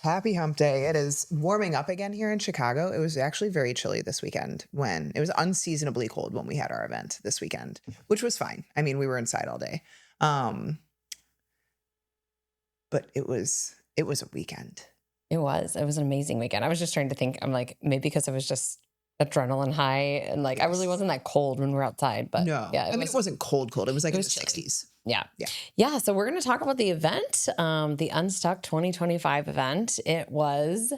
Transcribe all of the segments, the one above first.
Happy hump day. It is warming up again here in Chicago. It was actually very chilly this weekend when it was unseasonably cold when we had our event this weekend, which was fine. I mean, we were inside all day. Um, but it was a weekend. It was an amazing weekend. I was just trying to think, I'm like, maybe because it was just adrenaline high and like, I really wasn't that cold when we were outside, but No, yeah, I mean, it wasn't cold. It was like in the chilly. 60s. Yeah. Yeah. Yeah. So we're going to talk about the event, the Unstuck 2025 event. It was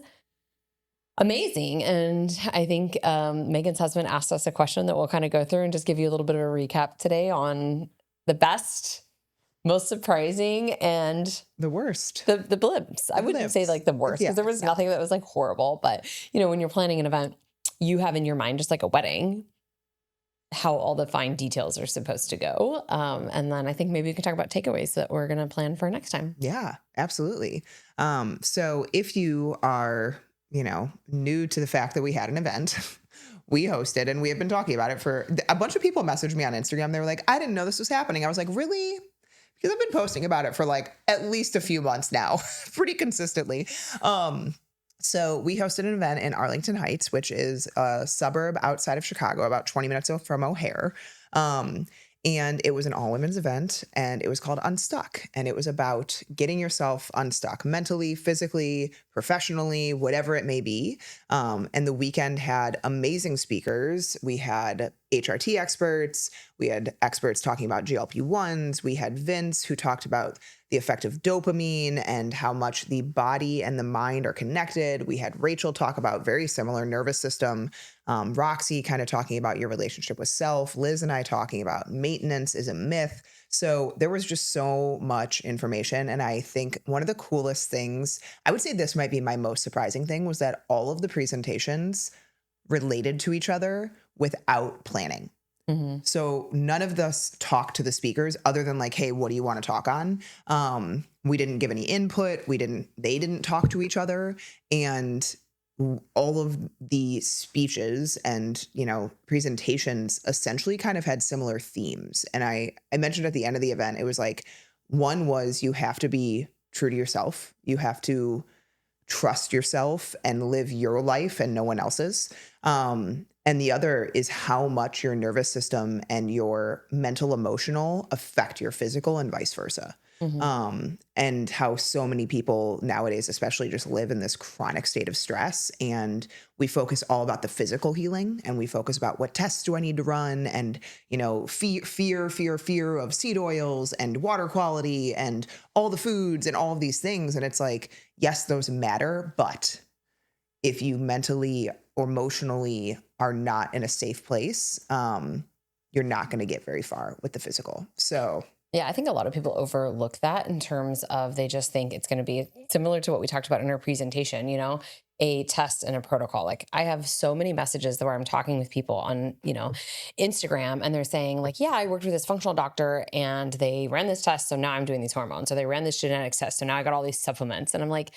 amazing. And I think Megan's husband asked us a question that we'll kind of go through and just give you a little bit of a recap today on the best, most surprising, and the worst. The blips. I wouldn't say like the worst because there was nothing that was like horrible. But, you know, when you're planning an event, you have in your mind just like a wedding, how all the fine details are supposed to go. And then I think maybe we can talk about takeaways that we're going to plan for next time. Yeah, absolutely. So if you are, new to the fact that we had an event, we hosted and we have been talking about it for a bunch of people messaged me on Instagram. They were like, I didn't know this was happening. I was like, really? Because I've been posting about it for like at least a few months now, pretty consistently. So we hosted an event in Arlington Heights, which is a suburb outside of Chicago, about 20 minutes from O'Hare. And it was an all women's event and it was called Unstuck. And it was about getting yourself unstuck mentally, physically, professionally, whatever it may be. And the weekend had amazing speakers. We had HRT experts. We had experts talking about GLP-1s. We had Vince who talked about the effect of dopamine and how much the body and the mind are connected. We had Rachel talk about very similar nervous system. Roxy kind of talking about your relationship with self. Liz and I talking about maintenance is a myth. So there was just so much information. And I think one of the coolest things, I would say this might be my most surprising thing, was that all of the presentations related to each other without planning. Mm-hmm. So none of us talked to the speakers other than like, hey, what do you want to talk on? We didn't give any input. They didn't talk to each other. And all of the speeches and, presentations essentially kind of had similar themes. And I mentioned at the end of the event, it was like, one was you have to be true to yourself. You have to trust yourself and live your life and no one else's. And the other is how much your nervous system and your mental, emotional affect your physical and vice versa. Mm-hmm. And how so many people nowadays, especially, just live in this chronic state of stress. And we focus all about the physical healing and we focus about what tests do I need to run and, fear of seed oils and water quality and all the foods and all of these things. And it's like, yes, those matter, but if you mentally or emotionally are not in a safe place, you're not going to get very far with the physical. So yeah, I think a lot of people overlook that in terms of they just think it's going to be similar to what we talked about in our presentation, a test and a protocol. Like I have so many messages where I'm talking with people on, Instagram and they're saying like, yeah, I worked with this functional doctor and they ran this test. So now I'm doing these hormones. So they ran this genetics test. So now I got all these supplements. And I'm like,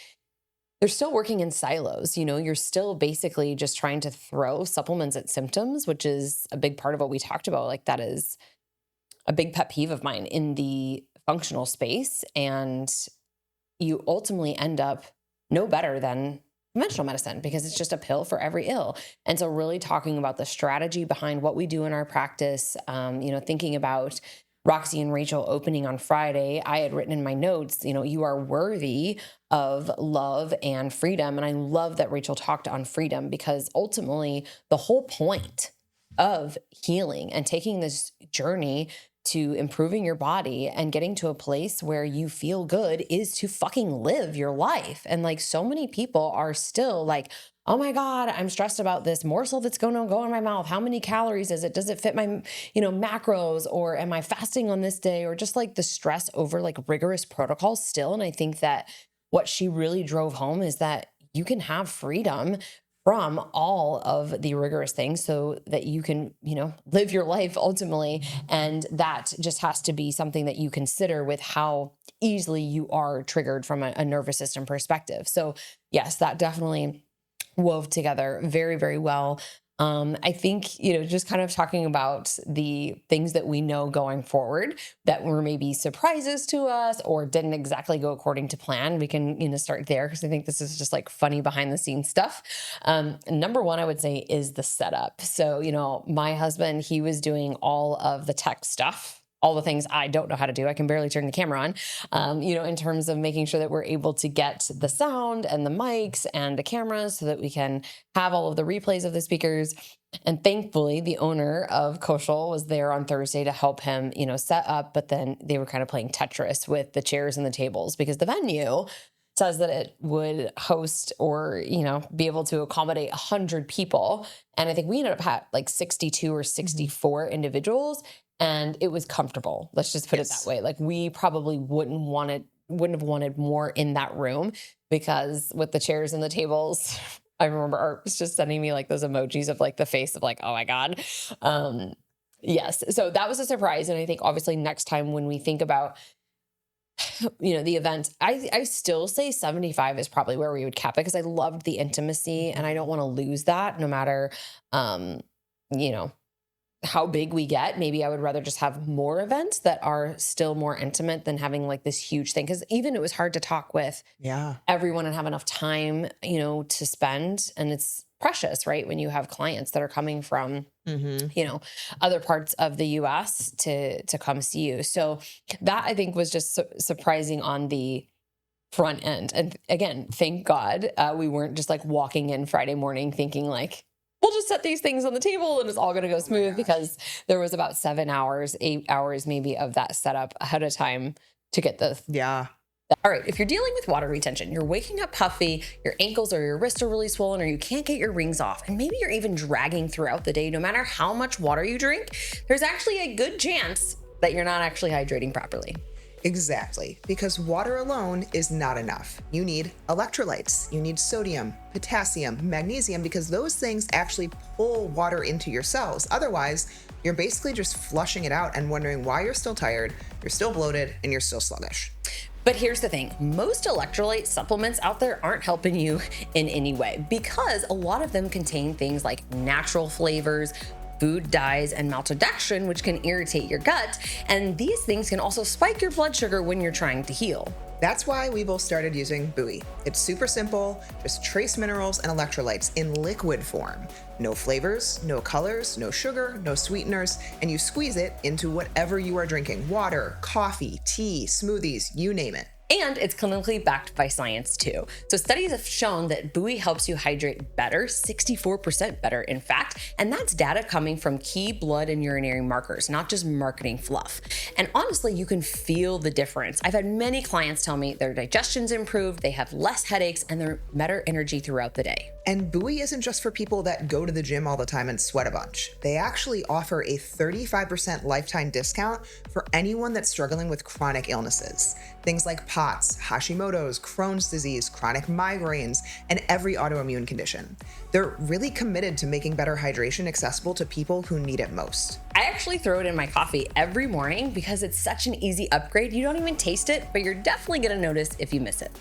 they're still working in silos. You're still basically just trying to throw supplements at symptoms, which is a big part of what we talked about. Like that is a big pet peeve of mine in the functional space. And you ultimately end up no better than conventional medicine because it's just a pill for every ill. And so really talking about the strategy behind what we do in our practice, thinking about Roxy and Rachel opening on Friday, I had written in my notes, you are worthy of love and freedom. And I love that Rachel talked on freedom because ultimately the whole point of healing and taking this journey to improving your body and getting to a place where you feel good is to fucking live your life. And like so many people are still like, oh my God, I'm stressed about this morsel that's going to go in my mouth. How many calories is it? Does it fit my, macros? Or am I fasting on this day? Or just like the stress over like rigorous protocols still. And I think that what she really drove home is that you can have freedom from all of the rigorous things so that you can, live your life ultimately. And that just has to be something that you consider with how easily you are triggered from a nervous system perspective. So yes, that definitely wove together very, very well. I think, just kind of talking about the things that we know going forward that were maybe surprises to us or didn't exactly go according to plan. We can, start there because I think this is just like funny behind the scenes stuff. Number one, I would say is the setup. So, my husband, he was doing all of the tech stuff, all the things I don't know how to do. I can barely turn the camera on, in terms of making sure that we're able to get the sound and the mics and the cameras so that we can have all of the replays of the speakers. And thankfully, the owner of Koshal was there on Thursday to help him, set up. But then they were kind of playing Tetris with the chairs and the tables because the venue says that it would host or, be able to accommodate 100 people. And I think we ended up at like 62 or 64 individuals. And it was comfortable. Let's just put it that way. Like we probably wouldn't have wanted more in that room because with the chairs and the tables, I remember Art was just sending me like those emojis of like the face of like, oh my God. Yes. So that was a surprise. And I think obviously next time when we think about, the event, I still say 75 is probably where we would cap it because I loved the intimacy and I don't want to lose that no matter, how big we get. Maybe I would rather just have more events that are still more intimate than having like this huge thing. Cause even it was hard to talk with everyone and have enough time, to spend. And it's precious, right? When you have clients that are coming from, other parts of the US to come see you. So that I think was just surprising on the front end. And again, thank God we weren't just like walking in Friday morning thinking like, we'll just set these things on the table and it's all going to go smooth because there was about 7 hours, 8 hours maybe of that setup ahead of time to get the. Yeah. All right. If you're dealing with water retention, you're waking up puffy, your ankles or your wrists are really swollen, or you can't get your rings off, and maybe you're even dragging throughout the day, no matter how much water you drink, there's actually a good chance that you're not actually hydrating properly. Exactly, because water alone is not enough. You need electrolytes, you need sodium, potassium, magnesium, because those things actually pull water into your cells. Otherwise, you're basically just flushing it out and wondering why you're still tired, you're still bloated, and you're still sluggish. But here's the thing, most electrolyte supplements out there aren't helping you in any way because a lot of them contain things like natural flavors, food dyes, and maltodextrin, which can irritate your gut. And these things can also spike your blood sugar when you're trying to heal. That's why we both started using Buoy. It's super simple, just trace minerals and electrolytes in liquid form. No flavors, no colors, no sugar, no sweeteners, and you squeeze it into whatever you are drinking. Water, coffee, tea, smoothies, you name it. And it's clinically backed by science too. So studies have shown that Buoy helps you hydrate better, 64% better in fact, and that's data coming from key blood and urinary markers, not just marketing fluff. And honestly, you can feel the difference. I've had many clients tell me their digestion's improved, they have less headaches, and they're better energy throughout the day. And Buoy isn't just for people that go to the gym all the time and sweat a bunch. They actually offer a 35% lifetime discount for anyone that's struggling with chronic illnesses. Things like POTS, Hashimoto's, Crohn's disease, chronic migraines, and every autoimmune condition. They're really committed to making better hydration accessible to people who need it most. I actually throw it in my coffee every morning because it's such an easy upgrade. You don't even taste it, but you're definitely gonna notice if you miss it.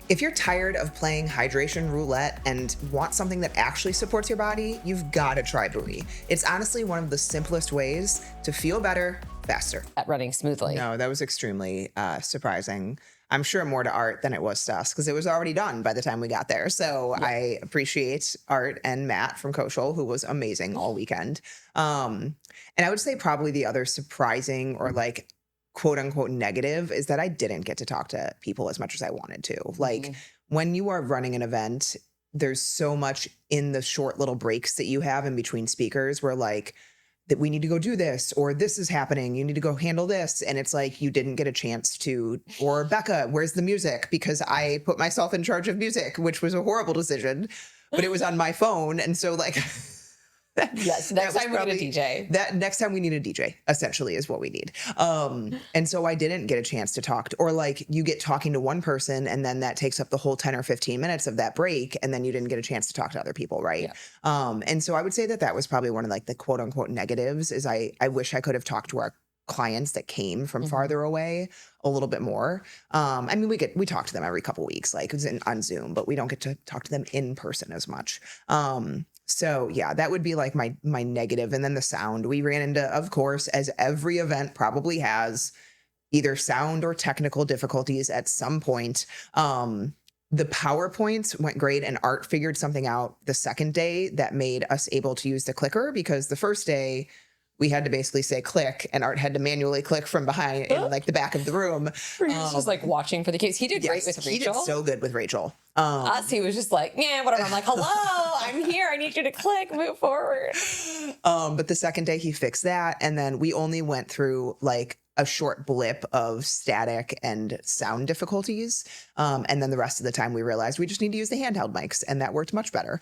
If you're tired of playing hydration roulette and want something that actually supports your body, you've got to try Buoy. It's honestly one of the simplest ways to feel better faster. At running smoothly. No, that was extremely surprising. I'm sure more to Art than it was to us because it was already done by the time we got there. So yeah. I appreciate Art and Matt from Koshal, who was amazing all weekend. And I would say probably the other surprising or like quote unquote negative is that I didn't get to talk to people as much as I wanted to. Like when you are running an event, there's so much in the short little breaks that you have in between speakers where like that we need to go do this or this is happening. You need to go handle this. And it's like, you didn't get a chance to, or Becca, where's the music? Because I put myself in charge of music, which was a horrible decision, but it was on my phone. And so like, yes, next time we need a DJ. That next time we need a DJ, essentially, is what we need. And so I didn't get a chance to talk to, or like you get talking to one person and then that takes up the whole 10 or 15 minutes of that break. And then you didn't get a chance to talk to other people. Right. Yeah. And so I would say that that was probably one of like the quote unquote negatives is I wish I could have talked to our clients that came from farther away a little bit more. I mean, we talk to them every couple of weeks, like on Zoom, but we don't get to talk to them in person as much. So yeah, that would be like my negative. And then the sound we ran into, of course, as every event probably has, either sound or technical difficulties at some point. The PowerPoints went great, and Art figured something out the second day that made us able to use the clicker, because the first day we had to basically say click, and Art had to manually click from behind in like the back of the room. He was just like watching for the case. He did great with Rachel. He did so good with Rachel. Us, he was just like, yeah, whatever. I'm like, hello, I'm here. I need you to click, move forward. But the second day he fixed that, and then we only went through like a short blip of static and sound difficulties. And then the rest of the time we realized we just need to use the handheld mics, and that worked much better.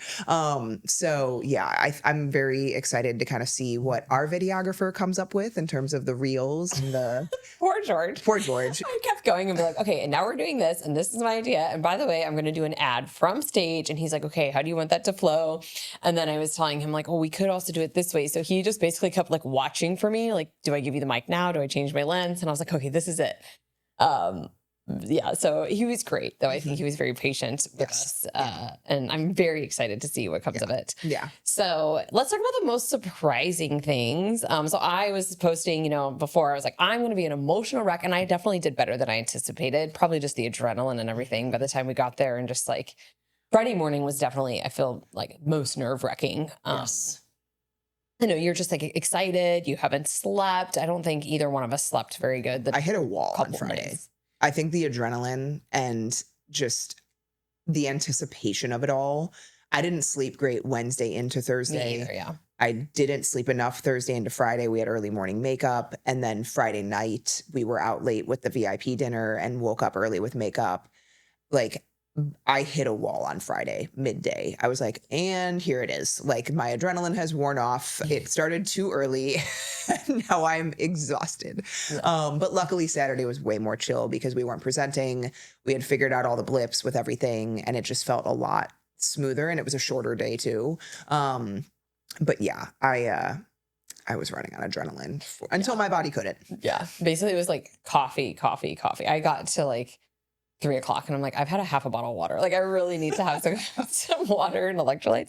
So yeah, I'm very excited to kind of see what our videographer comes up with in terms of the reels and the Poor George. Poor George. I kept going and be like, okay, and now we're doing this, and this is my idea. And by the way, I'm going to do an ad from stage. And he's like, okay, how do you want that to flow? And then I was telling him like, oh, we could also do it this way. So he just basically kept like watching for me. Like, do I give you the mic now? Do I change my lens? And I was like, okay, this is it. Yeah, so he was great, though. I think he was very patient with us. And I'm very excited to see what comes of it. Yeah. So let's talk about the most surprising things. So I was posting, before I was like, I'm going to be an emotional wreck. And I definitely did better than I anticipated. Probably just the adrenaline and everything by the time we got there. And just like Friday morning was definitely, I feel like, most nerve wracking. Yes. I know you're just like excited. You haven't slept. I don't think either one of us slept very good. I hit a wall on Friday. I think the adrenaline and just the anticipation of it all. I didn't sleep great Wednesday into Thursday. Me either, yeah. I didn't sleep enough Thursday into Friday. We had early morning makeup. And then Friday night, we were out late with the VIP dinner and woke up early with makeup. Like, I hit a wall on Friday midday. I was like, and here it is. Like, my adrenaline has worn off. It started too early. Now I'm exhausted. Yeah. But luckily Saturday was way more chill because we weren't presenting. We had figured out all the blips with everything, and it just felt a lot smoother, and it was a shorter day too. But yeah, I was running on adrenaline until my body couldn't. Yeah. Basically it was like coffee. I got to like 3:00 and I'm like, I've had a half a bottle of water. Like, I really need to have some water and electrolytes.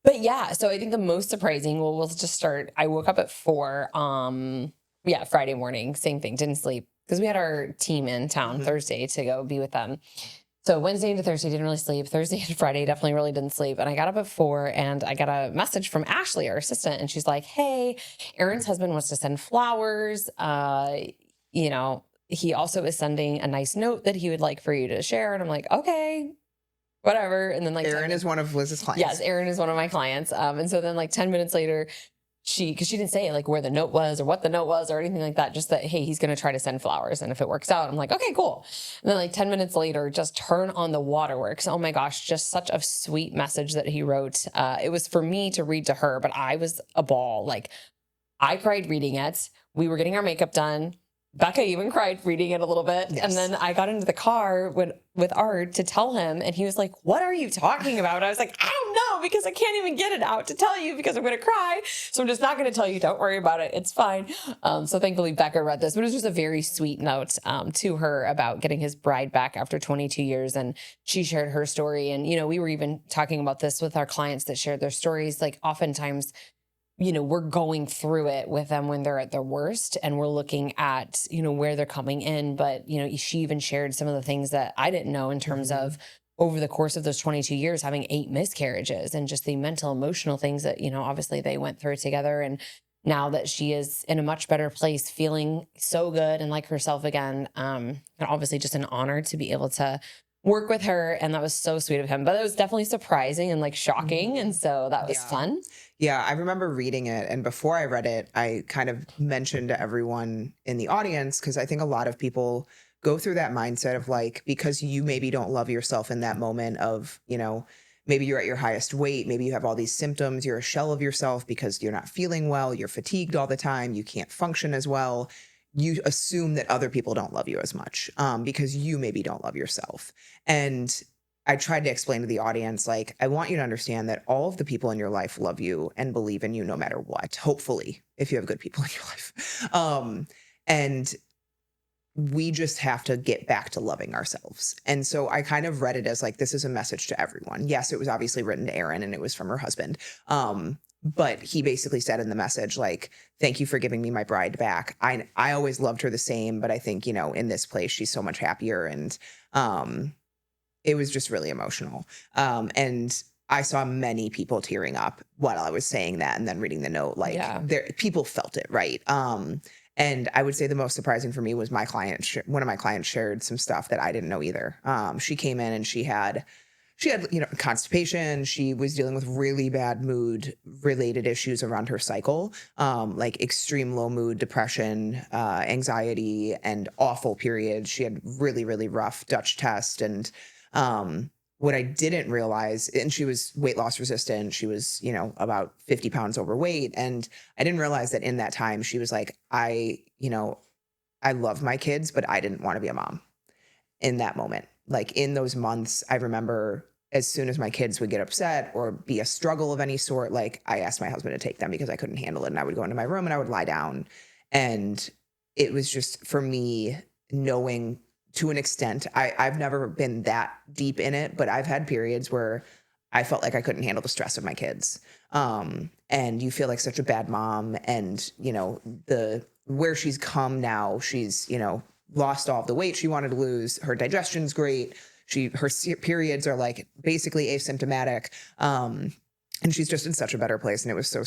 But yeah, so I think the most surprising, we'll just start. I woke up at 4. Friday morning, same thing, didn't sleep because we had our team in town Thursday to go be with them. So Wednesday into Thursday, didn't really sleep. Thursday and Friday, definitely really didn't sleep. And I got up at 4 and I got a message from Ashley, our assistant. And she's like, hey, Aaron's husband wants to send flowers. He also is sending a nice note that he would like for you to share. And I'm like, okay, whatever. And then like Aaron is one of Liz's clients. Yes, Aaron is one of my clients. And so then like 10 minutes later, because she didn't say like where the note was or what the note was or anything like that, just that, hey, he's going to try to send flowers. And if it works out, I'm like, okay, cool. And then like 10 minutes later, just turn on the waterworks. Oh my gosh, just such a sweet message that he wrote. It was for me to read to her, but I was a ball. Like, I cried reading it. We were getting our makeup done. Becca even cried reading it a little bit. Yes. And then I got into the car with Art to tell him, and he was like, what are you talking about? And I was like, I don't know, because I can't even get it out to tell you because I'm going to cry. So I'm just not going to tell you. Don't worry about it. It's fine. So thankfully Becca read this, but it was just a very sweet note to her about getting his bride back after 22 years. And she shared her story. And, we were even talking about this with our clients that shared their stories. Like, oftentimes, we're going through it with them when they're at their worst, and we're looking at, where they're coming in. But, she even shared some of the things that I didn't know in terms of over the course of those 22 years, having 8 miscarriages and just the mental, emotional things that, obviously they went through together. And now that she is in a much better place, feeling so good and like herself again, and obviously just an honor to be able to work with her. And that was so sweet of him, but it was definitely surprising and like shocking. And so that was fun. Yeah. I remember reading it. And before I read it, I kind of mentioned to everyone in the audience, because I think a lot of people go through that mindset of like, because you maybe don't love yourself in that moment of, maybe you're at your highest weight, maybe you have all these symptoms, you're a shell of yourself because you're not feeling well, you're fatigued all the time, you can't function as well. You assume that other people don't love you as much because you maybe don't love yourself. And I tried to explain to the audience, like, I want you to understand that all of the people in your life love you and believe in you no matter what, hopefully, if you have good people in your life. And we just have to get back to loving ourselves. And so I kind of read it as like, this is a message to everyone. Yes, it was obviously written to Erin and it was from her husband. But he basically said in the message, like, thank you for giving me my bride back. I always loved her the same, but I think, in this place, she's so much happier. And it was just really emotional. And I saw many people tearing up while I was saying that and then reading the note, like Yeah. people felt it. Right. And I would say the most surprising for me was one of my clients shared some stuff that I didn't know either. She came in and she had, constipation. She was dealing with really bad mood related issues around her cycle, like extreme low mood, depression, anxiety, and awful periods. She had really, really rough Dutch test. And what I didn't realize, and she was weight loss resistant. She was, about 50 pounds overweight. And I didn't realize that in that time, she was like, I love my kids, but I didn't want to be a mom in that moment. Like in those months, I remember as soon as my kids would get upset or be a struggle of any sort, like I asked my husband to take them because I couldn't handle it. And I would go into my room and I would lie down. And it was just for me knowing to an extent, I've never been that deep in it, but I've had periods where I felt like I couldn't handle the stress of my kids. And you feel like such a bad mom. And, where she's come now, she's, lost all of the weight she wanted to lose. Her digestion's great. Her periods are like basically asymptomatic. And she's just in such a better place. And it was so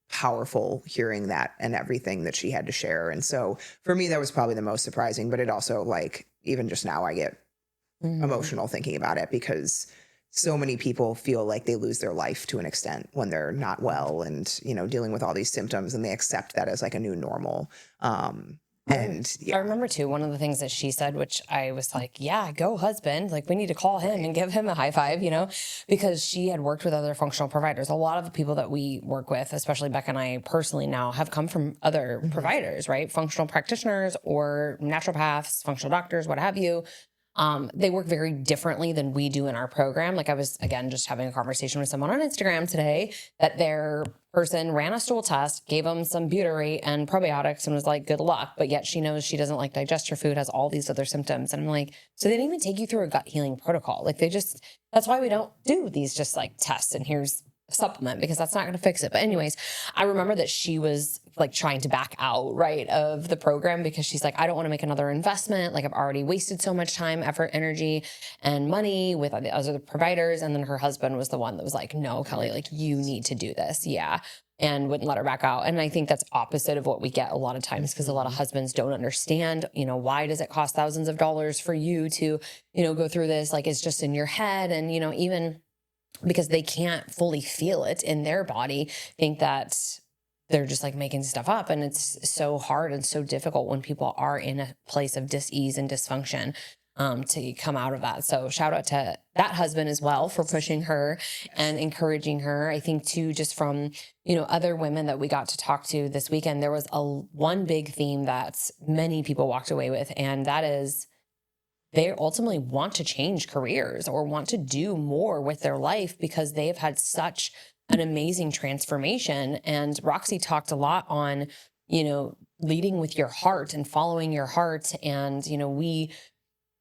powerful hearing that and everything that she had to share. And so for me, that was probably the most surprising, but it also like, even just now I get emotional thinking about it because so many people feel like they lose their life to an extent when they're not well and, dealing with all these symptoms and they accept that as like a new normal. And I remember too, one of the things that she said, which I was like, yeah, go husband. Like we need to call him and give him a high five, because she had worked with other functional providers. A lot of the people that we work with, especially Becca and I personally now, have come from other providers, right? Functional practitioners or naturopaths, functional doctors, what have you. They work very differently than we do in our program. Like I was, again, just having a conversation with someone on Instagram today that their person ran a stool test, gave them some butyrate and probiotics and was like, good luck. But yet she knows she doesn't like digest her food, has all these other symptoms. And I'm like, so they didn't even take you through a gut healing protocol. Like that's why we don't do these just like tests and here's a supplement because that's not going to fix it. But anyways, I remember that she was like trying to back out, right, of the program because she's like, I don't want to make another investment. Like I've already wasted so much time, effort, energy, and money with other providers. And then her husband was the one that was like, no, Kelly, like you need to do this. Yeah. And wouldn't let her back out. And I think that's opposite of what we get a lot of times because a lot of husbands don't understand, why does it cost thousands of dollars for you to, go through this? Like it's just in your head. And, even because they can't fully feel it in their body, think that they're just like making stuff up. And it's so hard and so difficult when people are in a place of dis-ease and dysfunction to come out of that. So shout out to that husband as well for pushing her and encouraging her. I think too, just from, other women that we got to talk to this weekend, there was one big theme that many people walked away with. And that is they ultimately want to change careers or want to do more with their life because they have had such an amazing transformation. And Roxy talked a lot on, leading with your heart and following your heart. And,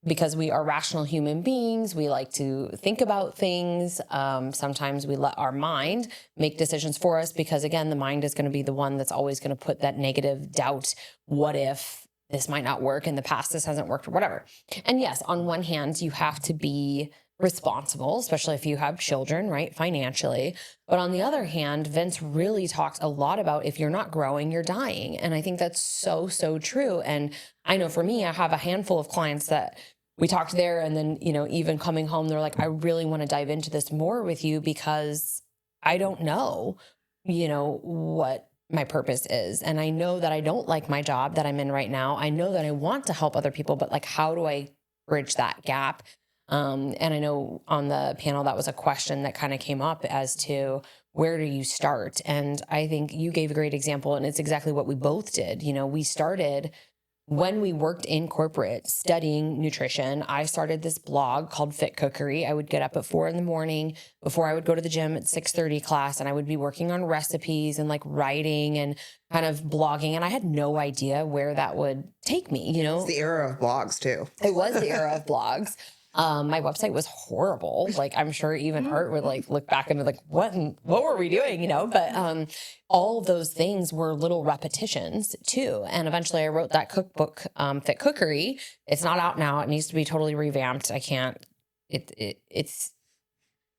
because we are rational human beings, we like to think about things. Sometimes we let our mind make decisions for us because, again, the mind is going to be the one that's always going to put that negative doubt. What if this might not work? In the past, this hasn't worked or whatever. And yes, on one hand, you have to be responsible, especially if you have children, right? Financially. But on the other hand, Vince really talked a lot about if you're not growing, you're dying. And I think that's so, so true. And I know for me, I have a handful of clients that we talked there and then, even coming home, they're like, I really want to dive into this more with you because I don't know, what my purpose is. And I know that I don't like my job that I'm in right now. I know that I want to help other people, but like, how do I bridge that gap? And I know on the panel, that was a question that kind of came up as to where do you start? And I think you gave a great example and it's exactly what we both did. We started when we worked in corporate studying nutrition, I started this blog called Fit Cookery. I would get up at 4 a.m. before I would go to the gym at 6:30 class, and I would be working on recipes and like writing and kind of blogging. And I had no idea where that would take me, you know? It's the era of blogs too. It was the era of blogs. My website was horrible. Like, I'm sure even Art would like look back and be like, what were we doing? You know, but, all of those things were little repetitions too. And eventually I wrote that cookbook, Fit Cookery. It's not out now. It needs to be totally revamped. I can't, it's,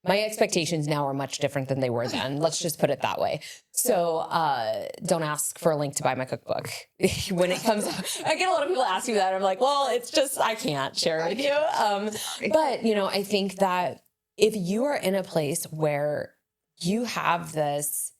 my expectations now are much different than they were then. Let's just put it that way. So don't ask for a link to buy my cookbook. When it comes, I get a lot of people asking me that. I'm like, well, it's just, I can't share it with you. But, you know, I think that if you are in a place where you have this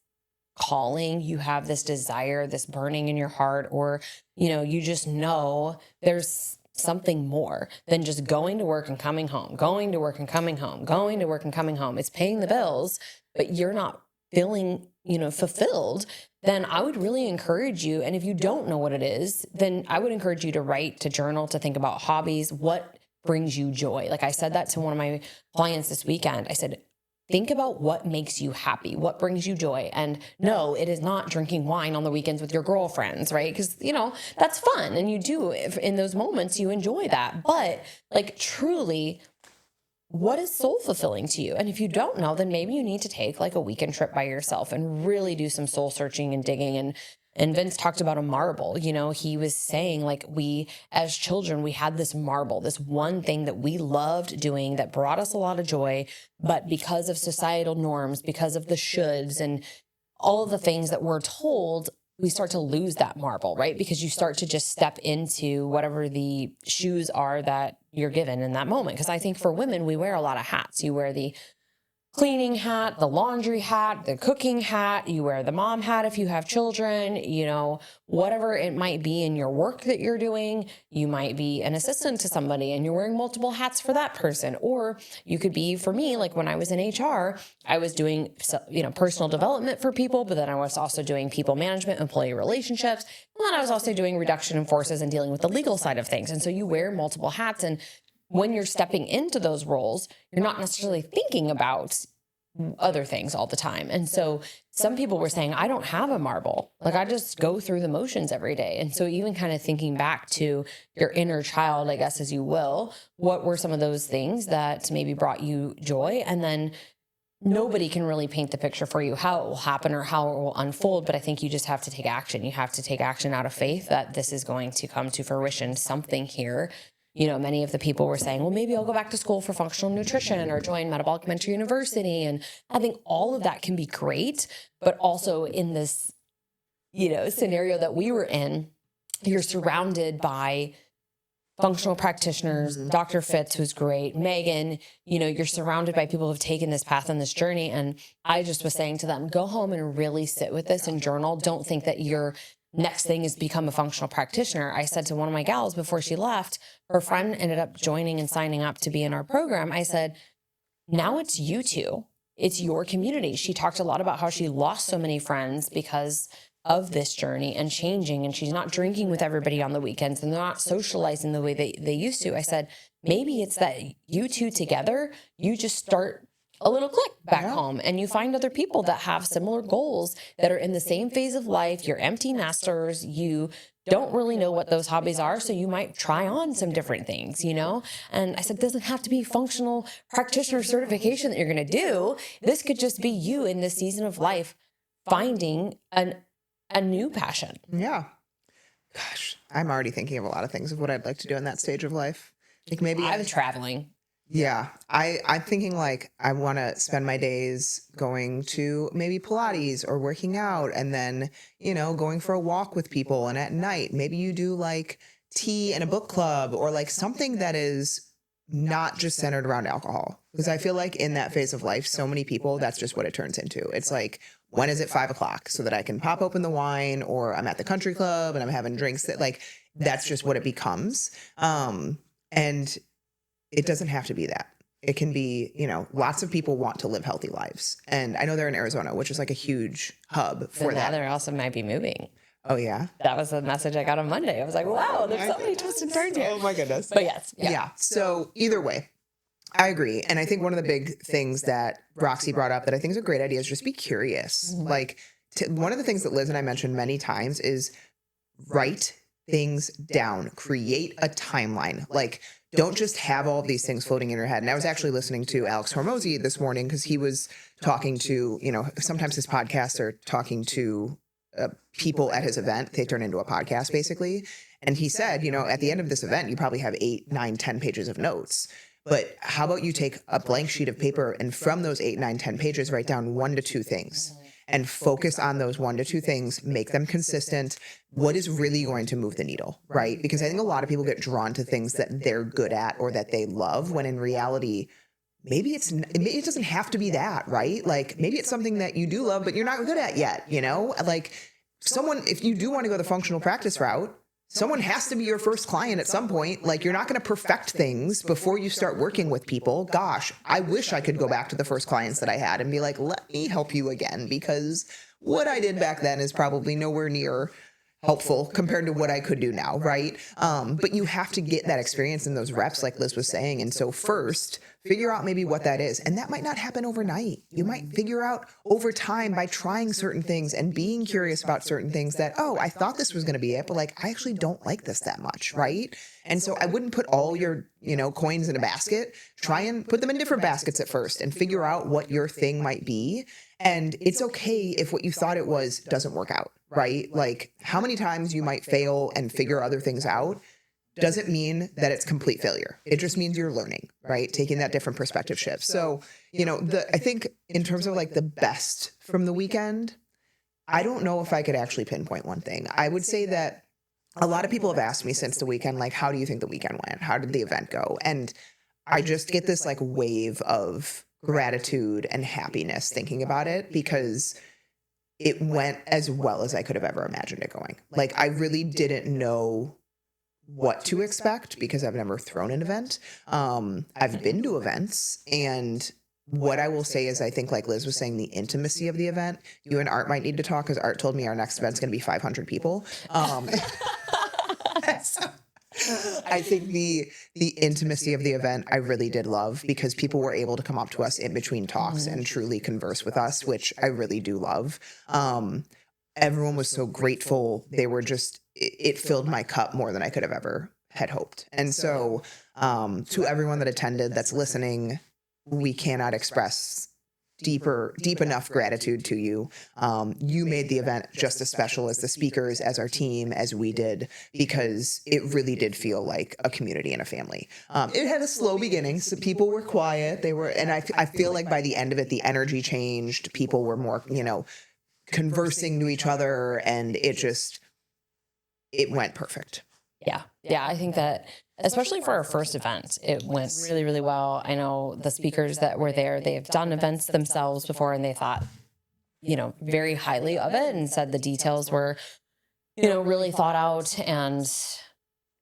calling, you have this desire, this burning in your heart, or, you know, you just know there's something more than just going to work and coming home, going to work and coming home, going to work and coming home. It's paying the bills, but you're not feeling, you know, fulfilled, then I would really encourage you. And if you don't know what it is, then I would encourage you to write, to journal, to think about hobbies. What brings you joy? Like I said that to one of my clients this weekend. I said, think about what makes you happy, what brings you joy. And no, it is not drinking wine on the weekends with your girlfriends, right? Because, you know, that's fun. And you do, if in those moments, you enjoy that. But like truly, what is soul fulfilling to you? And if you don't know, then maybe you need to take like a weekend trip by yourself and really do some soul searching and digging. And Vince talked about a marble. You know, he was saying like we, as children, we had this marble, this one thing that we loved doing that brought us a lot of joy. But because of societal norms, because of the shoulds and all of the things that we're told, we start to lose that marble, right? Because you start to just step into whatever the shoes are that you're given in that moment. Because I think for women, we wear a lot of hats. You wear the cleaning hat, the laundry hat, the cooking hat, you wear the mom hat if you have children, you know, whatever it might be in your work that you're doing. You might be an assistant to somebody and you're wearing multiple hats for that person. Or you could be, for me, like when I was in HR, I was doing, you know, personal development for people, but then I was also doing people management, employee relationships. And then I was also doing reduction in forces and dealing with the legal side of things. And so you wear multiple hats, and when you're stepping into those roles, you're not necessarily thinking about other things all the time. And so some people were saying, I don't have a marble. Like I just go through the motions every day. And so even kind of thinking back to your inner child, I guess, as you will, what were some of those things that maybe brought you joy? And then nobody can really paint the picture for you how it will happen or how it will unfold. But I think you just have to take action. You have to take action out of faith that this is going to come to fruition, something here. You know, many of the people were saying, well, maybe I'll go back to school for functional nutrition or join Metabolic Mentor University. And I think all of that can be great, but also in this, you know, scenario that we were in, you're surrounded by functional practitioners, Dr. Fitz, who's great, Megan, you know, you're surrounded by people who've taken this path and this journey. And I just was saying to them, go home and really sit with this and journal. Don't think that your next thing is become a functional practitioner. I said to one of my gals before she left, her friend ended up joining and signing up to be in our program. I said, now it's you two. It's your community. She talked a lot about how she lost so many friends because of this journey and changing, and she's not drinking with everybody on the weekends and they're not socializing the way they used to. I said, maybe it's that you two together, you just start a little click back home and you find other people that have similar goals that are in the same phase of life. You're empty nesters. You don't really know what those hobbies are. So you might try on some different things, you know? And I said, it doesn't have to be functional practitioner certification that you're going to do. This could just be you in this season of life, finding a new passion. Yeah. Gosh, I'm already thinking of a lot of things of what I'd like to do in that stage of life. Like maybe I'm traveling. Yeah. I'm thinking like I want to spend my days going to maybe Pilates or working out and then, you know, going for a walk with people. And at night, maybe you do like tea and a book club or like something that is not just centered around alcohol. Because I feel like in that phase of life, so many people, that's just what it turns into. It's like, when is it 5 o'clock so that I can pop open the wine, or I'm at the country club and I'm having drinks that like, that's just what it becomes. And it doesn't have to be that. It can be, you know, lots of people want to live healthy lives. And I know they're in Arizona, which is like a huge hub for that. They also might be moving. Oh yeah. That was a message I got on Monday. I was like, wow, there's so many twists and turns here. Oh my goodness. But yes. Yeah. So either way, I agree. And I think one of the big things that Roxy brought up that I think is a great idea is just be curious. Like one of the things that Liz and I mentioned many times is write things down, create a timeline. Like don't just have all these things floating in your head. And I was actually listening to Alex Hormozy this morning because he was talking to, sometimes his podcasts are talking to people at his event. They turn into a podcast basically. And he said, at the end of this event, you probably have 8, 9, 10 pages of notes. But how about you take a blank sheet of paper and from those 8, 9, 10 pages, write down 1 to 2 things and focus on those 1 to 2 things, make them consistent. What is really going to move the needle, right? Because I think a lot of people get drawn to things that they're good at or that they love when in reality, maybe it doesn't have to be that, right? Like maybe it's something that you do love, but you're not good at yet, like if you do want to go the functional practice route, someone has to be your first client at some point. Like you're not going to perfect things before you start working with people. Gosh, I wish I could go back to the first clients that I had and be like, let me help you again, because what I did back then is probably nowhere near helpful compared to what I could do now, right? But you have to get that experience in those reps, like Liz was saying. And so first, figure out maybe what that is. And that might not happen overnight. You might figure out over time by trying certain things and being curious about certain things that, oh, I thought this was going to be it, but like, I actually don't like this that much, right? And so I wouldn't put all your, coins in a basket. Try and put them in different baskets at first and figure out what your thing might be. And it's okay if what you thought it was doesn't work out, right? Like how many times you might fail and figure other things out doesn't mean that it's complete failure. It just means you're learning, right? Taking that different perspective shift. So, I think in terms of like the best from the weekend, I don't know if I could actually pinpoint one thing. I would say that a lot of people have asked me since the weekend, like, how do you think the weekend went? How did the event go? And I just get this like wave of gratitude and happiness thinking about it because it went as well as I could have ever imagined it going. Like I really didn't know what to expect because I've never thrown an event. I've been to events, and what I will say is I think like Liz was saying, the intimacy of the event, you and Art might need to talk because Art told me our next event's going to be 500 people. I think the intimacy of the event I really did love because people were able to come up to us in between talks and truly converse with us, which I really do love. Everyone was so grateful. They were just, it filled my cup more than I could have ever had hoped. And so to everyone that attended that's listening, we cannot express deep enough gratitude to you. You made the event just as special as the speakers, as our team, as we did, because it really did feel like a community and a family. It had a slow beginning, so people were quiet. And I feel like by the end of it, the energy changed. People were more, conversing to each other, and it went perfect. Yeah. Yeah. I think that especially for our first event, it went really, really well. I know the speakers that were there, they have done events themselves before, and they thought, very highly of it and said the details were, really thought out and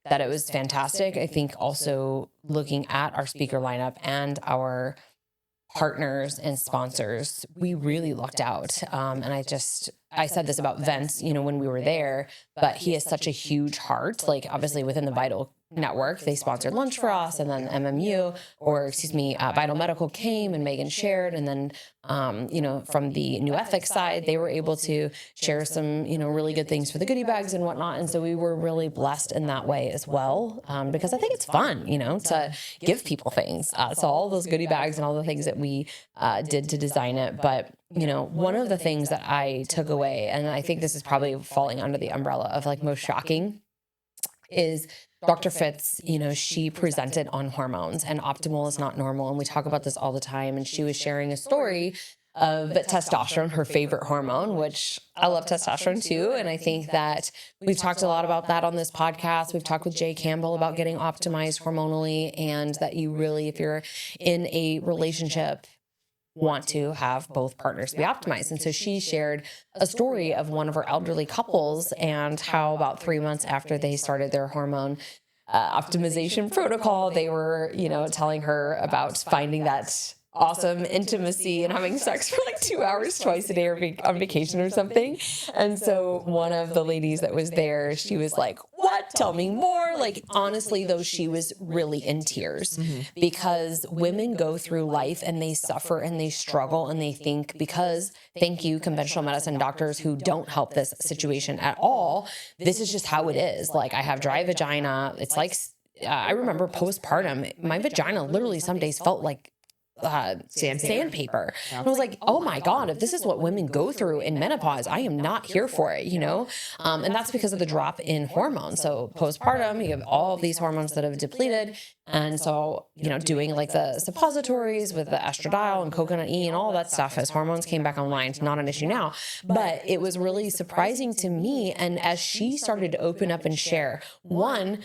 that it was fantastic. I think also looking at our speaker lineup and our partners and sponsors, we really lucked out. And I said this about Vince, when we were there, but he has such a huge heart, like obviously within the Vital Network, they sponsored lunch for us, and then Vital Medical came and Megan shared. And then, from the New Ethics side, they were able to share some, really good things for the goodie bags and whatnot. And so we were really blessed in that way as well, because I think it's fun, to give people things. So all those goodie bags and all the things that we did to design it. But, one of the things that I took away, and I think this is probably falling under the umbrella of like most shocking, is Dr. Fitz, she presented on hormones, and optimal is not normal. And we talk about this all the time. And she was sharing a story of testosterone, her favorite hormone, which I love testosterone too. And I think that we've talked a lot about that on this podcast. We've talked with Jay Campbell about getting optimized hormonally, and that you really, if you're in a relationship, want to have both partners be optimized. And so she shared a story of one of her elderly couples and how about 3 months after they started their hormone optimization protocol, they were, telling her about finding that awesome intimacy and having sex for like 2 hours twice a day or on vacation or something. And so one of the ladies that was there, she was like, what? Tell me more. Like, honestly, though, she was really in tears because women go through life and they suffer and they struggle and they think because, thank you, conventional medicine doctors who don't help this situation at all, this is just how it is. Like, I have dry vagina. It's like, I remember postpartum, my vagina literally some days felt like sandpaper. And I was like, oh my God, if this is what women go through in menopause, I am not here for it, you know? And that's because of the drop in hormones. So postpartum, you have all of these hormones that have depleted. And so, you know, doing like the suppositories with the estradiol and coconut E and all that stuff as hormones came back online, it's not an issue now. But it was really surprising to me. And as she started to open up and share, one,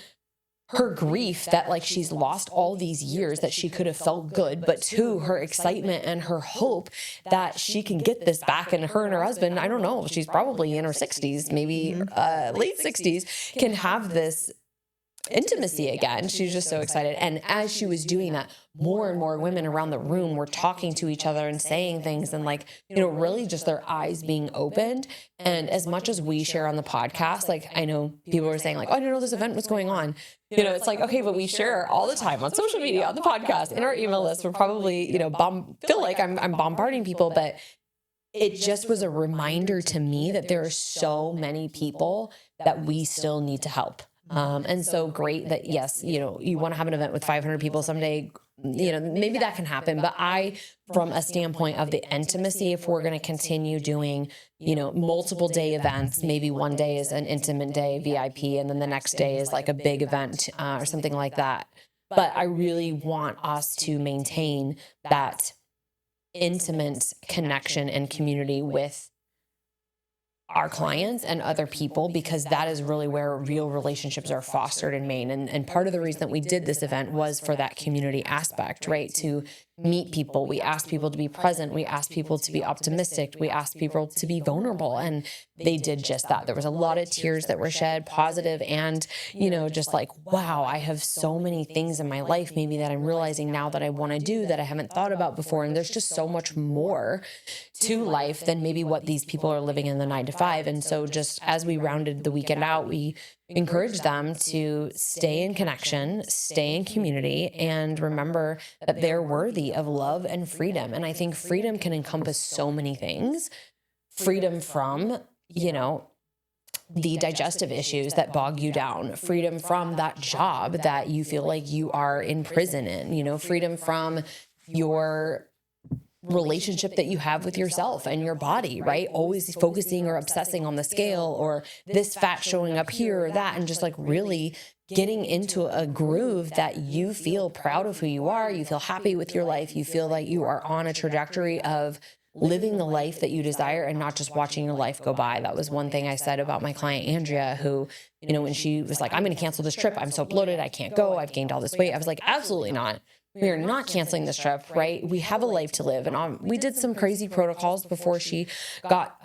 her grief that like she's lost all these years that she could have felt good, but two, her excitement and her hope that she can get this back. And her husband, I don't know, she's probably in her 60s, maybe late 60s, can have this intimacy again. She's just so excited. And as she was doing that, more and more women around the room were talking to each other and saying things and like, you know, really just their eyes being opened. And as much as we share on the podcast, like I know people were saying like, oh, I didn't know this event was going on. You know, it's like, okay, but we share all the time on social media, on the podcast, in our email list. We're probably, you know, feel like I'm bombarding people, but it just was a reminder to me that there are so many people that we still need to help. And so great that, yes, you know, you want to have an event with 500 people someday, you know, maybe that can happen. But from a standpoint of the intimacy, if we're going to continue doing, you know, multiple day events, maybe one day is an intimate day, VIP, and then the next day is like a big event or something like that. But I really want us to maintain that intimate connection and community with our clients and other people, because that is really where real relationships are fostered and made. And part of the reason that we did this event was for that community aspect, right? To meet people. We asked people to be present. We asked people to be optimistic. We asked people to be vulnerable. And they did just that. There was a lot of tears that were shed, positive and, you know, just like, wow, I have so many things in my life maybe that I'm realizing now that I want to do that I haven't thought about before. And there's just so much more to life than maybe what these people are living in the 9 to 5. And so just as we rounded the weekend out, we encourage them to stay in connection, stay in community, and remember that they're worthy of love and freedom. And I think freedom can encompass so many things. Freedom from, you know, the digestive issues that bog you down, freedom from that job that you feel like you are in prison in, you know, freedom from your relationship that you have with yourself and your body, right? Always focusing or obsessing on the scale or this fat showing up here or that, and just like really getting into a groove that you feel proud of who you are, you feel happy with your life, you feel like you are on a trajectory of living the life that you desire and not just watching your life go by. That was one thing I said about my client, Andrea, who, you know, when she was like, I'm going to cancel this trip. I'm so bloated. I can't go. I've gained all this weight. I was like, absolutely not. We are not canceling this trip, right? We have a life to live. And we did some crazy protocols before she got,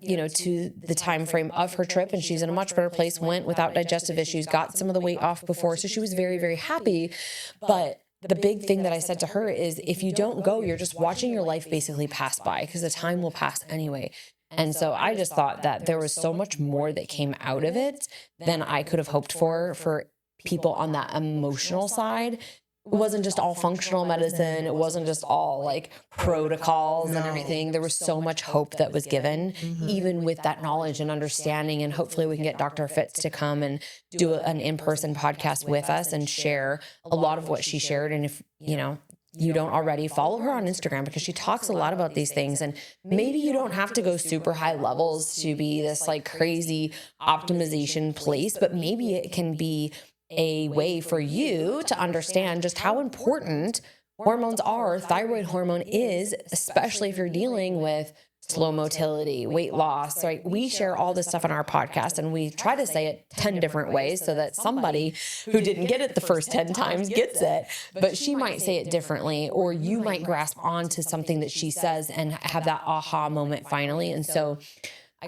you know, to the time frame of her trip. And she's in a much better place, went without digestive issues, got some of the weight off before. So she was very, very happy. But the big thing that I said to her is, if you don't go, you're just watching your life basically pass by, because the time will pass anyway. And so I just thought that there was so much more that came out of it than I could have hoped for people on that emotional side. It wasn't just all functional medicine. It wasn't just all like protocols and everything. There was so much hope that was given, even with that knowledge and understanding. And hopefully we can get Dr. Fitz to come and do an in-person podcast with us and share a lot of what she shared. And if, you know, you don't already, follow her on Instagram, because she talks a lot about these things. And maybe you don't have to go super high levels to be this like crazy optimization place, but maybe it can be a way for you to understand just how important hormones are, thyroid hormone is, especially if you're dealing with slow motility, weight loss, right? We share all this stuff on our podcast and we try to say it 10 different ways so that somebody who didn't get it the first 10 times gets it, but she might say it differently, or you might grasp onto something that she says and have that aha moment finally. And so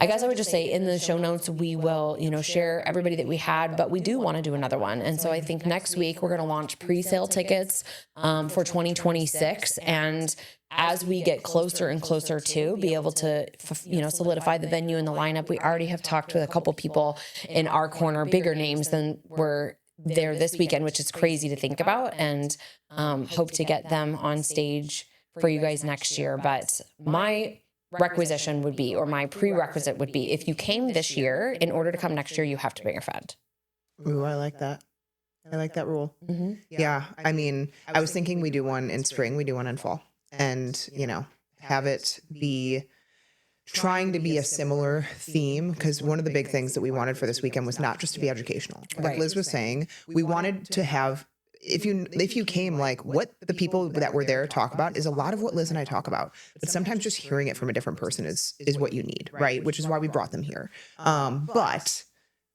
I guess I would just say in the show notes, we will, share everybody that we had, but we do want to do another one. And so I think next week we're going to launch pre-sale tickets for 2026. And as we get closer and closer to be able to, solidify the venue and the lineup, we already have talked with a couple people in our corner, bigger names than were there this weekend, which is crazy to think about, and hope to get them on stage for you guys next year. But my requisition would be, or my prerequisite would be, if you came this year, in order to come next year, you have to bring a friend. Ooh, I like that. I like that rule. Mm-hmm. Yeah. I mean, I was thinking we do one in spring, we do one in fall, and, have it be trying to be a similar theme, because one of the big things that we wanted for this weekend was not just to be educational. Like Liz was saying, we wanted to have, if you came, like, what the people that were there talk about is a lot of what Liz and I talk about, but sometimes just hearing it from a different person is what you need, right? Which is why we brought them here. But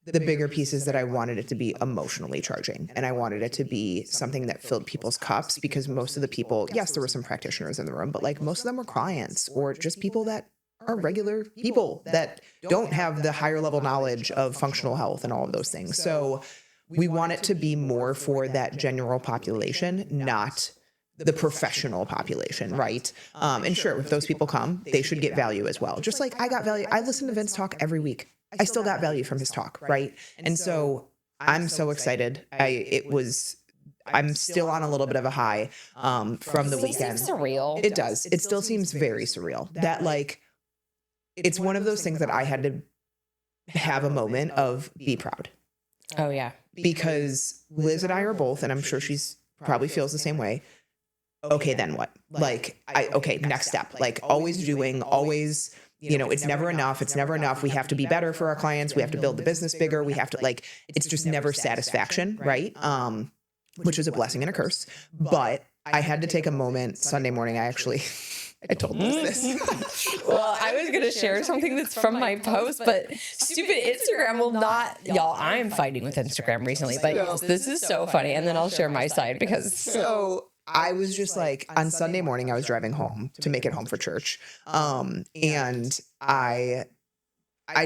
the bigger piece is that I wanted it to be emotionally charging, and I wanted it to be something that filled people's cups, because most of the people, yes, there were some practitioners in the room, but like most of them were clients or just people that are regular people that don't have the higher level knowledge of functional health and all of those things. So we want it to be more for that general population, not the professional population, right? And sure, if those people come, they should get value as well. Just like I got value. I listen to Vince talk every week. I still got value from his talk, right? And so I'm so excited. I'm still on a little bit of a high from the weekend. It seems surreal. It does. It still seems very surreal. That, like, it's one of those things that I had to have a moment of be proud. Oh, yeah. Because Liz and I are both, and I'm sure she's probably feels the same way. Okay, then what? Like, okay, next step. Like, always, it's never enough. It's never enough. We have to be better for our clients. We have to build the business bigger. We have to, like, it's just never satisfaction, right? Which is a blessing and a curse. But I had to take a moment Sunday morning. I told Liz this. Well, I was going to share something that's from my post, but stupid Instagram will not. Y'all, I'm fighting with Instagram recently, but this is so funny. And then I'll share my side because. So I was just like, on Sunday morning, I was driving home to make it home for church. And I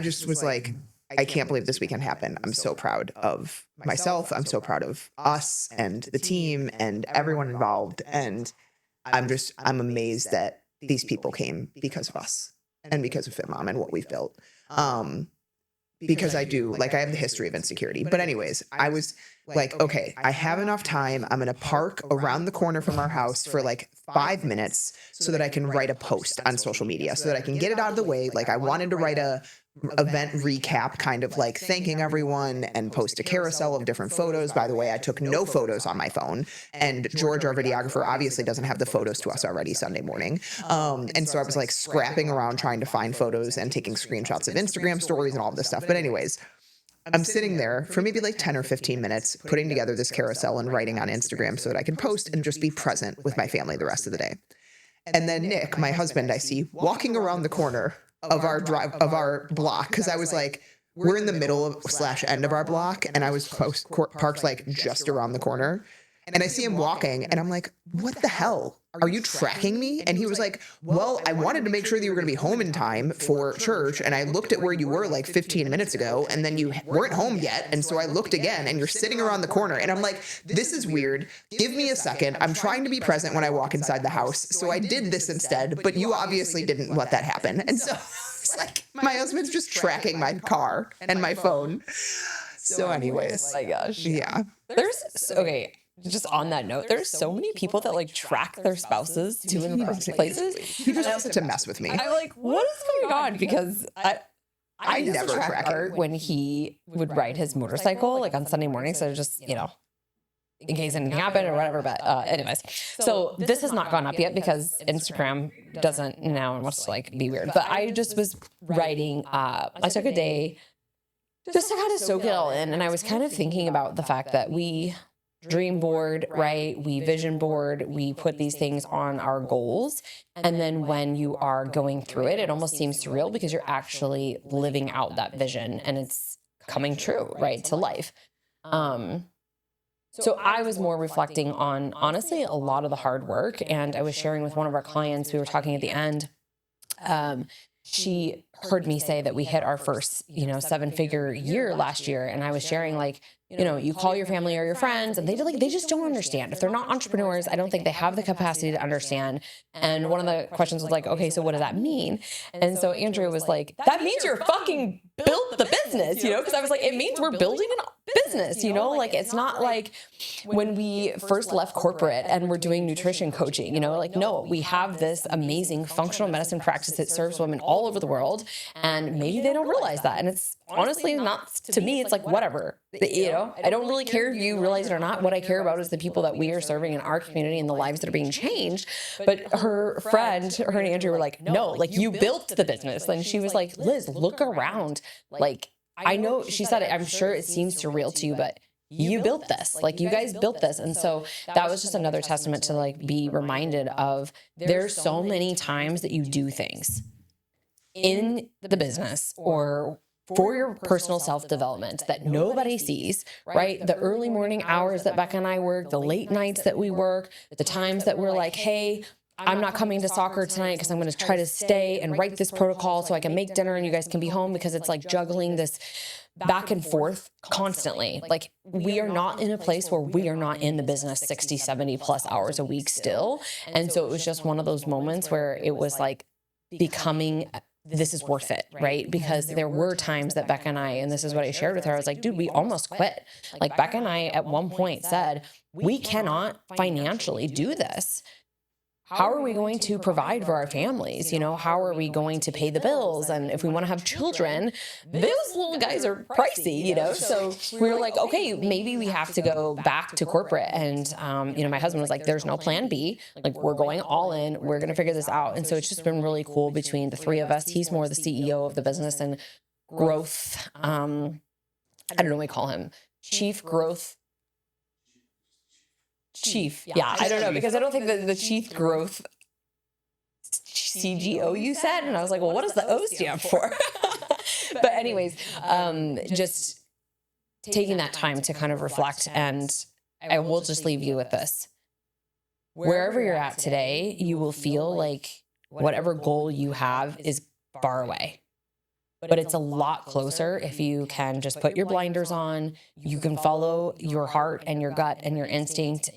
just was like, I can't believe this weekend happened. I'm so proud of myself. I'm so proud of us and the team and everyone involved. And I'm amazed that these people came because of us and because of FitMom and what we've built. Because I have the history of insecurity. But anyways, I was like, okay, I have enough time. I'm going to park around the corner from our house for like 5 minutes so that I can write a post on social media, so that I can get it out of the way. Like, I wanted to write a event recap, kind of like thanking everyone, and post a carousel of different photos. By the way, I took no photos on my phone, and George, our videographer, obviously doesn't have the photos to us already Sunday morning. And so I was like scrapping around trying to find photos and taking screenshots of Instagram stories and all of this stuff. But anyways, I'm sitting there for maybe like 10 or 15 minutes putting together this carousel and writing on Instagram so that I can post and just be present with my family the rest of the day. And then Nick, my husband, I see walking around the corner of our block, because I was like, we're in the middle of / end of our block, and I was parked like just around the corner, and I see him walking, and I'm like, what the hell? Are you tracking me? And he was like, well, I wanted to make sure that you were going to be home in time for church, and I looked at where you were like 15 minutes ago, and then you weren't home yet, and so I looked again, and you're sitting around the corner, and I'm like, this is weird. Give me a second. I'm trying to be present when I walk inside the house, so I did this instead, but you obviously didn't let that happen. And so it's like, my husband's just tracking my car and my phone. So anyways. Oh my gosh. Yeah. Okay. Just on that note, there's so many people that like track their spouses to and from places. He just wants to mess with me. I'm like, what is going on? Because I used never to track Art when he would ride his motorcycle like on Sunday mornings. So just, in case anything happened or whatever. But anyways, so this has not gone up yet because Instagram doesn't now and wants to like be weird. But I just was writing. I took a day just to kind of soak it all in. And I was kind of thinking about the fact that we dream board, right? We vision board, we put these things on our goals. And then when you are going through it, it almost seems surreal because you're actually living out that vision and it's coming true, right? To life. So I was more reflecting on, honestly, a lot of the hard work. And I was sharing with one of our clients, we were talking at the end, she heard me say that we hit our first, 7-figure year last year. And I was sharing like, you call your family or your friends and they just don't understand. If they're not entrepreneurs, I don't think they have the capacity to understand. And one of the questions was like, okay, so what does that mean? And so Andrew was like, that means you're fucking built the business, because I was like, it means we're building a business, like it's not like when we first left corporate and we're doing nutrition coaching, like, no, we have this amazing functional medicine practice that serves women all over the world. And maybe they don't realize that. And it's honestly not, to me, it's like, whatever, I don't really care if you realize it or not. What I care about is the people that we are serving in our community and the lives that are being changed. But her friend, her and Andrew were like, no, like you built the business. And she was like, Liz, look around. Like, I know she said it, I'm sure it seems surreal to you, but you built this, like you guys built this. And so that was just another testament to like be reminded of there's so many times that you do things in the business or for your personal self-development that nobody sees, right? The early morning hours that Becca and I work, the late nights that we work, the times that we're like, hey, I'm not coming to soccer tonight because I'm going to try to stay and write this protocol so I can make dinner and you guys can be home, because it's like juggling this back and forth constantly. Like we are not in a place where we are not in the business 60, 70 plus hours a week still. And so it was just one of those moments where it was like becoming, this is worth it, right? Because there were times that Becca and I, and this is what I shared with her, I was like, dude, we almost quit. Like Becca and I at one point said, we cannot financially do this. How are we going to provide for our families? How are we going to pay the bills? And if we want to have children, those little guys are pricey, So we were like, okay, maybe we have to go back to corporate. And, my husband was like, there's no plan B. Like we're going all in, we're going to figure this out. And so it's just been really cool between the three of us. He's more the CEO of the business and growth. I don't know what we call him, chief growth. Chief. Yeah, I don't know, because I don't think that the chief growth CGO you said. And I was like, well, what does the O stand for? But anyways, just taking that time to kind of reflect. And I will just leave you with this. Wherever you're at today, you will feel like whatever goal you have is far away. But it's a lot closer if you can just put your blinders on. You can follow your heart and your gut and your instinct.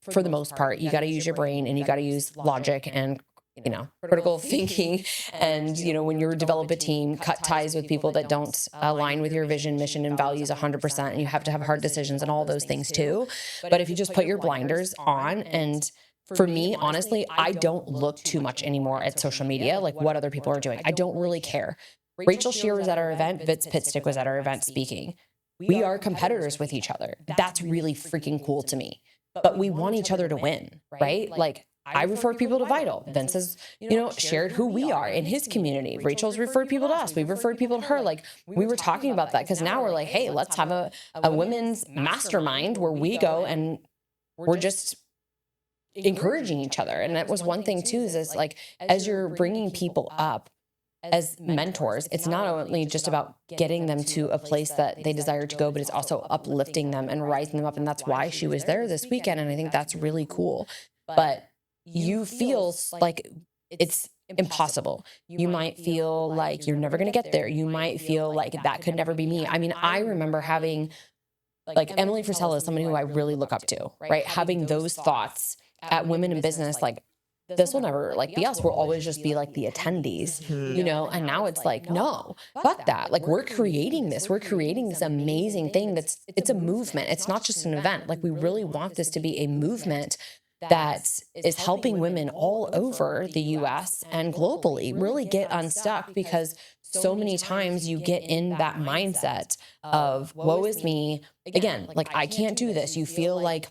For the most part, you got to use your brain and you got to use logic and, critical thinking. And, when you develop a team, cut ties with people that don't align with your vision, mission, and values 100%. And you have to have hard decisions and all those things too. But if you just put your blinders on, and for me, honestly, I don't look too much anymore at social media, like what other people are doing. I don't really care. Rachel Shear was at our event. Vince Pitstick was at our event speaking. We are competitors with each other. That's really freaking cool to me. But we want each other to win, right? Like I refer people to Vital. Vince has, shared who we are in his community. Rachel's referred people to us. We've referred people to her. Like we were talking about that because now we're like, hey, let's have a women's mastermind where we go and we're just encouraging each other. And that was one thing too, is like, as you're bringing people up, as mentors, it's not only just about getting them to a place that they desire to go, but it's also uplifting them and rising them up. And that's why she was there this weekend. And I think that's really cool. But you feel like it's impossible. You might feel like you're never going to get there. You might feel like that could never be me. I mean, I remember having, like, Emily Frisella is somebody who I really look up to, right? Having those thoughts at Women in Business, like, this will never like be us. We'll always just be like the attendees, and now it's like, no, fuck that. Like we're creating this amazing thing it's a movement. It's not just an event. Like we really want this to be a movement that is helping women all over the US and globally really get unstuck, because so many times you get in that mindset of woe is me. Again, like I can't do this. You feel like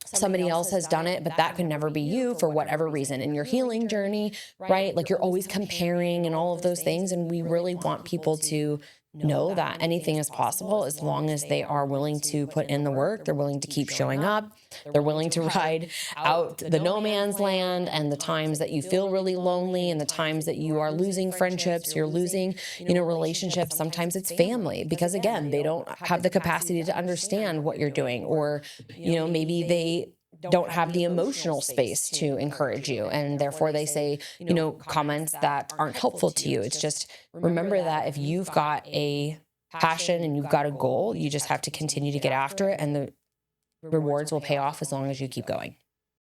somebody else has done it, but that could never be you for whatever reason in your healing journey, right? Like you're always comparing and all of those things. And we really want people to know that anything is possible as long as they are willing to put in the work. They're willing to keep showing up. They're willing to ride out the no man's land, and the times that you feel really lonely and the times that you are losing friendships, you're losing, relationships. Sometimes it's family, because again, they don't have the capacity to understand what you're doing, or, maybe don't have the emotional space to encourage you. And therefore they say, comments that aren't helpful to you. It's just remember that if you've got a passion and you've got a goal, you just have to continue to get after it. And the rewards will pay off as long as you keep going.